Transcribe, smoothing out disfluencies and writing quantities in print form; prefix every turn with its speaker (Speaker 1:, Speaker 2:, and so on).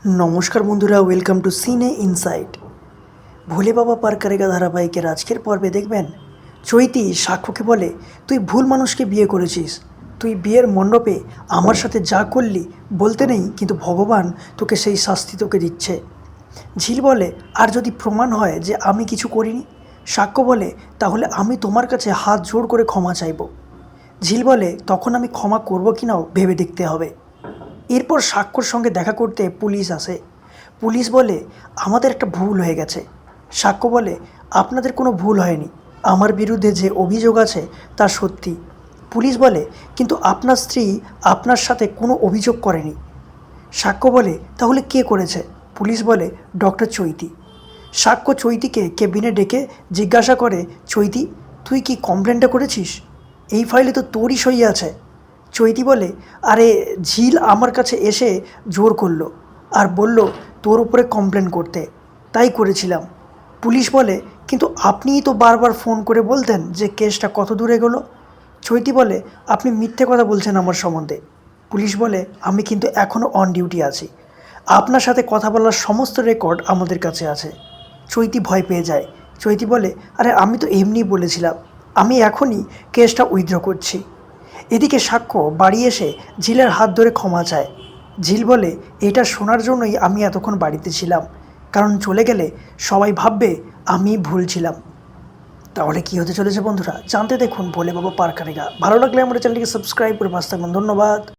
Speaker 1: नमस्कार बंधुरा welcome to सीने इनसाइट। भोले बाबा पार करेगा धाराबाहिकेर आजकेर पर्वे देखबेन चैती साक्ष्यके बोले तुई भूल मानुषके बिये करेछिस, तुई बियेर मण्डपे आमार साथे जा करली बोलते नेই किन्तु भगवान तोके सेई शास्ति तोके दिच्छे। झिल बोले आर जदि प्रमाण हय जे आमी किछु करिनी, साक्ष्य बोले ताहले आमी तोमार काछे हाथ जोड़ करे क्षमा चाइब। झिल बोले तखन आमी क्षमा करब किनाও भेबे देखते हबे। एरपर साक्ष्यर संगे देखा करते पुलिस आसे। पुलिस बोले आमादेर एकटा भूल हये गेछे। साक्ष्य बोले आपनादेर कोनो भूल हयनि, आमार बिरुद्धे जे अभियोग आछे ता सत्यि। पुलिस बोले किन्तु आपनार स्त्री आपनार साथे कोनो अभियोग करेनि। साक्ष्य बोले ताहले के करेछे? पुलिस बोले डॉक्टर चैती। साक्ष्य चैतीके केबिने डेके जिज्ञासा करे चैती तुई कि कमप्लेनटा करेछिस? এই ফাইলে তো তোরই সই আছে। চৈতি বলে আরে ঝিল আমার কাছে এসে জোর করলো আর বলল তোর উপরে কমপ্লেন করতে, তাই করেছিলাম। পুলিশ বলে কিন্তু আপনিই তো বারবার ফোন করে বলতেন যে কেসটা কত দূরে গেল। চৈতি বলে আপনি মিথ্যে কথা বলছেন আমার সম্বন্ধে। পুলিশ বলে আমি কিন্তু এখনও অন ডিউটি আছি, আপনার সাথে কথা বলার সমস্ত রেকর্ড আমাদের কাছে আছে। চৈতি ভয় পেয়ে যায়। চৈতি বলে আরে আমি তো এমনিই বলেছিলাম, আমি এখনই কেসটা উইথড্র করছি। এদিকে সাক্ষ্য বাড়ি এসে ঝিলের হাত ধরে ক্ষমা চায়। ঝিল বলে এটা শোনার জন্যই আমি এতক্ষণ বাড়িতে ছিলাম, কারণ চলে গেলে সবাই ভাববে আমি ভুল ছিলাম। তাহলে কী হতে চলেছে বন্ধুরা জানতে দেখুন ভোলে বাবা পার করেগা। ভালো লাগলে আমার চ্যানেলটিকে সাবস্ক্রাইব করে পাশে থাকবেন। ধন্যবাদ।